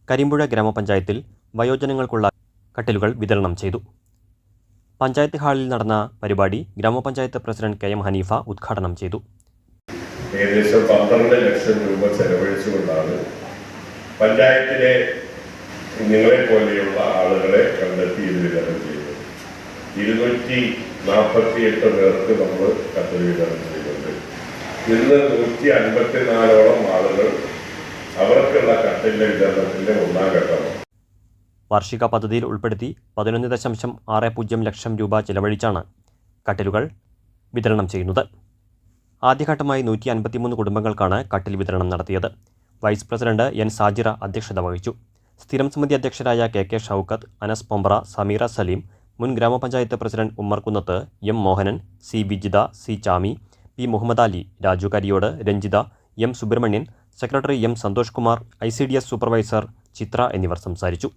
കരിമ്പുഴ ഗ്രാമപഞ്ചായത്തിൽ വയോജനങ്ങൾക്കുള്ള കട്ടിലുകൾ വിതരണം ചെയ്തു. പഞ്ചായത്ത് ഹാളിൽ നടന്ന പരിപാടി ഗ്രാമപഞ്ചായത്ത് പ്രസിഡന്റ് കെ എം ഹനീഫ ഉദ്ഘാടനം ചെയ്തു. ഏകദേശം 12 ലക്ഷം രൂപ ചെലവഴിച്ചുകൊണ്ടാണ് പഞ്ചായത്തിലെ നിങ്ങളെ പോലെയുള്ള ആളുകളെ കണ്ടെത്തി ഇത് വിതരണം ചെയ്തത്. 248 പേർക്ക് നമ്മൾ കട്ടിൽ വിതരണം ചെയ്യുന്നുണ്ട്. ഇന്ന് 154ഓളം ആളുകൾ അവർക്കുള്ള കട്ടിലിന്റെ വിതരണത്തിന്റെ ഒന്നാം ഘട്ടമാണ്. വാർഷിക പദ്ധതിയിൽ ഉൾപ്പെടുത്തി 11.60 ലക്ഷം രൂപ ചെലവഴിച്ചാണ് കട്ടിലുകൾ വിതരണം ചെയ്യുന്നത്. ആദ്യഘട്ടമായി 153 കുടുംബങ്ങൾക്കാണ് കട്ടിൽ വിതരണം നടത്തിയത്. വൈസ് പ്രസിഡന്റ് എൻ സാജിറ അധ്യക്ഷത വഹിച്ചു. സ്ഥിരം സമിതി അധ്യക്ഷരായ കെ ഷൗക്കത്ത്, അനസ് പൊമ്പ്ര, സമീറ സലീം, മുൻ ഗ്രാമപഞ്ചായത്ത് president Ummer Kunnath, M Mohanan, C Vijitha, C Chami, P Muhammad Ali, Raju Kariyod, Ranjitha, M Subrahmanyan, secretary M Santhosh Kumar, ICDS supervisor Chithra എന്നിവർ സംസാരിച്ചു.